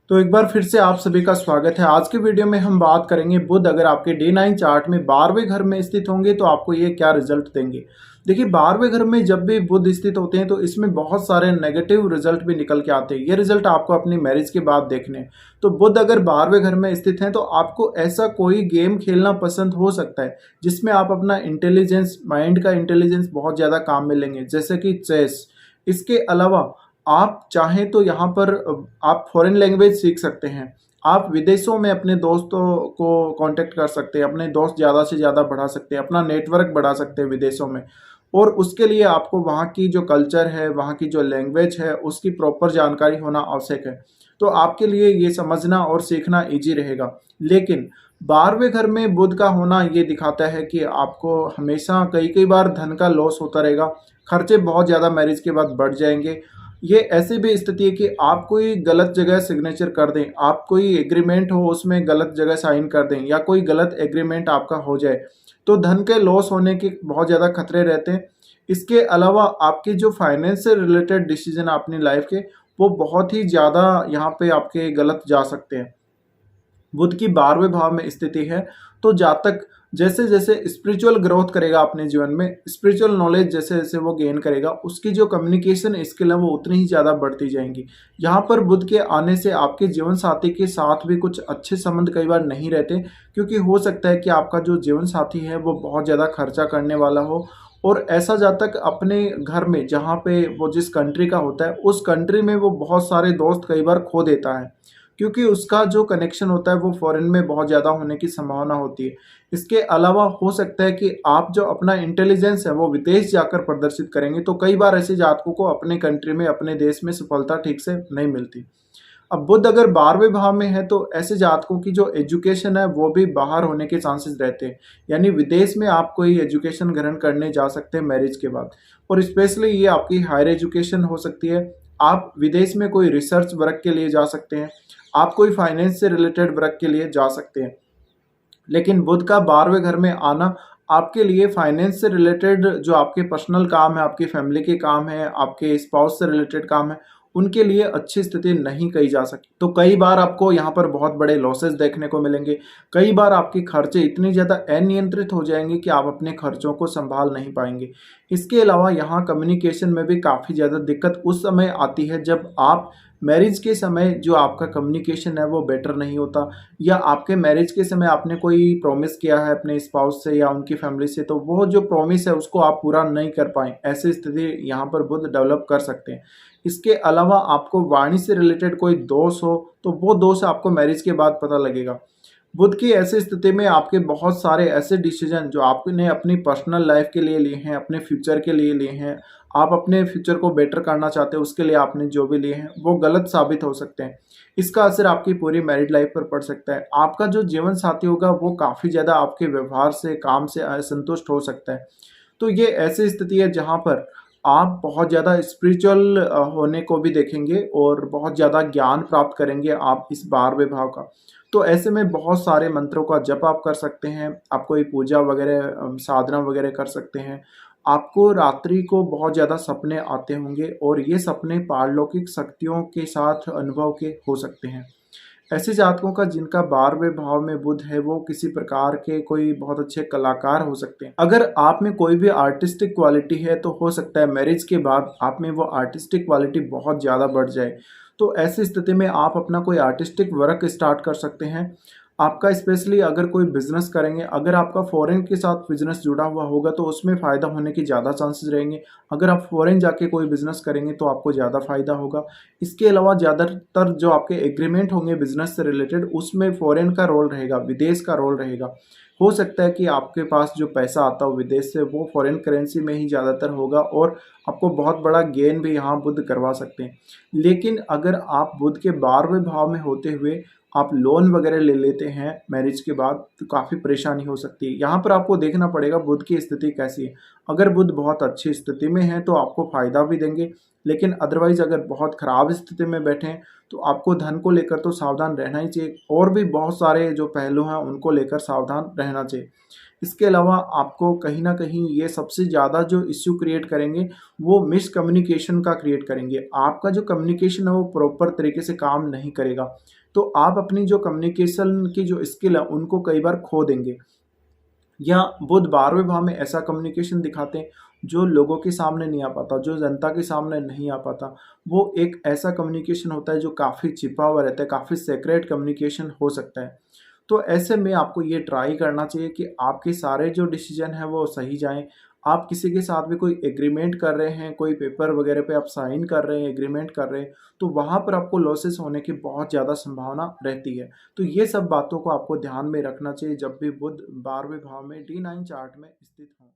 तो एक बार फिर से आप सभी का स्वागत है। आज के वीडियो में हम बात करेंगे बुध अगर आपके डे 9 चार्ट में 12वें घर में स्थित होंगे तो आपको ये क्या रिजल्ट देंगे। देखिए 12वें घर में जब भी बुध स्थित होते हैं तो इसमें बहुत सारे नेगेटिव रिजल्ट भी निकल के आते हैं। ये रिजल्ट आपको अपनी मैरिज के बाद देखने हैं। तो बुध अगर 12वें घर में स्थित हैं तो आपको ऐसा कोई गेम खेलना पसंद हो सकता है जिसमें आप अपना इंटेलिजेंस, माइंड का इंटेलिजेंस बहुत ज़्यादा काम में लेंगे, जैसे कि चेस। इसके अलावा आप चाहें तो यहाँ पर आप फॉरेन लैंग्वेज सीख सकते हैं। आप विदेशों में अपने दोस्तों को कांटेक्ट कर सकते हैं, अपने दोस्त ज़्यादा से ज़्यादा बढ़ा सकते हैं, अपना नेटवर्क बढ़ा सकते हैं विदेशों में। और उसके लिए आपको वहाँ की जो कल्चर है, वहाँ की जो लैंग्वेज है, उसकी प्रॉपर जानकारी होना आवश्यक है। तो आपके लिए ये समझना और सीखना ईजी रहेगा। लेकिन 12वें घर में बुध का होना ये दिखाता है कि आपको हमेशा कई कई बार धन का लॉस होता रहेगा। खर्चे बहुत ज़्यादा मैरिज के बाद बढ़ जाएंगे। ये ऐसी भी स्थिति है कि आप कोई गलत जगह सिग्नेचर कर दें, आप कोई एग्रीमेंट हो उसमें गलत जगह साइन कर दें या कोई गलत एग्रीमेंट आपका हो जाए, तो धन के लॉस होने के बहुत ज़्यादा खतरे रहते हैं। इसके अलावा आपके जो फाइनेंस से रिलेटेड डिसीजन अपनी लाइफ के, वो बहुत ही ज़्यादा यहाँ पे आपके गलत जा सकते हैं। बुध की 12वें भाव में स्थिति है तो जातक जैसे जैसे स्पिरिचुअल ग्रोथ करेगा अपने जीवन में, स्पिरिचुअल नॉलेज जैसे जैसे वो गेन करेगा, उसकी जो कम्युनिकेशन स्किल है वो उतनी ही ज़्यादा बढ़ती जाएंगी। यहाँ पर बुध के आने से आपके जीवन साथी के साथ भी कुछ अच्छे संबंध कई बार नहीं रहते, क्योंकि हो सकता है कि आपका जो जीवन साथी है वो बहुत ज़्यादा खर्चा करने वाला हो। और ऐसा जातक अपने घर में जहाँ पे वो जिस कंट्री का होता है उस कंट्री में वो बहुत सारे दोस्त कई बार खो देता है, क्योंकि उसका जो कनेक्शन होता है वो फॉरेन में बहुत ज़्यादा होने की संभावना होती है। इसके अलावा हो सकता है कि आप जो अपना इंटेलिजेंस है वो विदेश जाकर प्रदर्शित करेंगे, तो कई बार ऐसे जातकों को अपने कंट्री में, अपने देश में सफलता ठीक से नहीं मिलती। अब बुध अगर 12वें भाव में है तो ऐसे जातकों की जो एजुकेशन है वो भी बाहर होने के चांसेस रहते हैं, यानी विदेश में आप कोई एजुकेशन ग्रहण करने जा सकते हैं मैरिज के बाद। और स्पेशली ये आपकी हायर एजुकेशन हो सकती है। आप विदेश में कोई रिसर्च वर्क के लिए जा सकते हैं, आप कोई फाइनेंस से रिलेटेड वर्क के लिए जा सकते हैं। लेकिन बुध का 12वें घर में आना आपके लिए फाइनेंस से रिलेटेड जो आपके पर्सनल काम है, आपकी फैमिली के काम है, आपके स्पाउस से रिलेटेड काम है, उनके लिए अच्छी स्थिति नहीं कही जा सकती। तो कई बार आपको यहाँ पर बहुत बड़े लॉसेस देखने को मिलेंगे। कई बार आपके खर्चे इतनी ज़्यादा अनियंत्रित हो जाएंगे कि आप अपने खर्चों को संभाल नहीं पाएंगे। इसके अलावा यहाँ कम्युनिकेशन में भी काफ़ी ज़्यादा दिक्कत उस समय आती है जब आप मैरिज के समय जो आपका कम्युनिकेशन है वो बेटर नहीं होता, या आपके मैरिज के समय आपने कोई प्रॉमिस किया है अपने स्पाउस से या उनकी फैमिली से, तो वो जो प्रॉमिस है उसको आप पूरा नहीं कर पाए, ऐसी स्थिति यहाँ पर बुध डेवलप कर सकते हैं। इसके अलावा आपको वाणी से रिलेटेड कोई दोष हो तो वो दोष आपको मैरिज के बाद पता लगेगा। बुध की ऐसी स्थिति में आपके बहुत सारे ऐसे डिसीजन जो आपने अपनी पर्सनल लाइफ के लिए लिए हैं, अपने फ्यूचर के लिए लिए हैं, आप अपने फ्यूचर को बेटर करना चाहते हैं, उसके लिए आपने जो भी लिए हैं वो गलत साबित हो सकते हैं। इसका असर आपकी पूरी मैरिड लाइफ पर पड़ सकता है। आपका जो जीवन साथी होगा वो काफ़ी ज़्यादा आपके व्यवहार से, काम से असंतुष्ट हो सकता है। तो ये ऐसी स्थिति है जहाँ पर आप बहुत ज़्यादा स्पिरिचुअल होने को भी देखेंगे और बहुत ज़्यादा ज्ञान प्राप्त करेंगे आप इस 12वें भाव का। तो ऐसे में बहुत सारे मंत्रों का जप आप कर सकते हैं, आप कोई पूजा वगैरह, साधना वगैरह कर सकते हैं। आपको रात्रि को बहुत ज़्यादा सपने आते होंगे और ये सपने पारलौकिक शक्तियों के साथ अनुभव के हो सकते हैं। ऐसे जातकों का जिनका 12वें भाव में बुध है वो किसी प्रकार के कोई बहुत अच्छे कलाकार हो सकते हैं। अगर आप में कोई भी आर्टिस्टिक क्वालिटी है तो हो सकता है मैरिज के बाद आप में वो आर्टिस्टिक क्वालिटी बहुत ज़्यादा बढ़ जाए। तो ऐसी स्थिति में आप अपना कोई आर्टिस्टिक वर्क स्टार्ट कर सकते हैं। आपका स्पेशली अगर कोई बिजनेस करेंगे, अगर आपका फॉरेन के साथ बिजनेस जुड़ा हुआ होगा तो उसमें फ़ायदा होने की ज़्यादा चांसेस रहेंगे। अगर आप फॉरेन जाके कोई बिजनेस करेंगे तो आपको ज़्यादा फ़ायदा होगा। इसके अलावा ज़्यादातर जो आपके एग्रीमेंट होंगे बिजनेस से रिलेटेड, उसमें फॉरेन का रोल रहेगा, विदेश का रोल रहेगा। हो सकता है कि आपके पास जो पैसा आता हो विदेश से वो फॉरेन करेंसी में ही ज़्यादातर होगा और आपको बहुत बड़ा गेन भी यहाँ बुध करवा सकते हैं। लेकिन अगर आप बुध के 12वें भाव में होते हुए आप लोन वगैरह ले लेते हैं मैरिज के बाद तो काफ़ी परेशानी हो सकती है। यहाँ पर आपको देखना पड़ेगा बुध की स्थिति कैसी है। अगर बुध बहुत अच्छी स्थिति में है तो आपको फ़ायदा भी देंगे, लेकिन अदरवाइज़ अगर बहुत ख़राब स्थिति में बैठे हैं तो आपको धन को लेकर तो सावधान रहना ही चाहिए, और भी बहुत सारे जो पहलू हैं उनको लेकर सावधान रहना चाहिए। इसके अलावा आपको कहीं न कहीं ये सबसे ज़्यादा जो इश्यू क्रिएट करेंगे, वो मिसकम्युनिकेशन का क्रिएट करेंगे। आपका जो कम्युनिकेशन है वो प्रॉपर तरीके से काम नहीं करेगा, तो आप अपनी जो कम्युनिकेशन की जो स्किल है उनको कई बार खो देंगे। या बुध 12वें भाव में ऐसा कम्युनिकेशन दिखाते हैं जो लोगों के सामने नहीं आ पाता, जो जनता के सामने नहीं आ पाता। वो एक ऐसा कम्युनिकेशन होता है जो काफ़ी छिपा हुआ रहता है, काफ़ी सीक्रेट कम्युनिकेशन हो सकता है। तो ऐसे में आपको ये ट्राई करना चाहिए कि आपके सारे जो डिसीज़न हैं वो सही जाएँ। आप किसी के साथ भी कोई एग्रीमेंट कर रहे हैं, कोई पेपर वगैरह पे आप साइन कर रहे हैं, एग्रीमेंट कर रहे हैं, तो वहाँ पर आपको लॉसेस होने की बहुत ज़्यादा संभावना रहती है। तो ये सब बातों को आपको ध्यान में रखना चाहिए जब भी बुध 12वें भाव में D9 चार्ट में स्थित हों।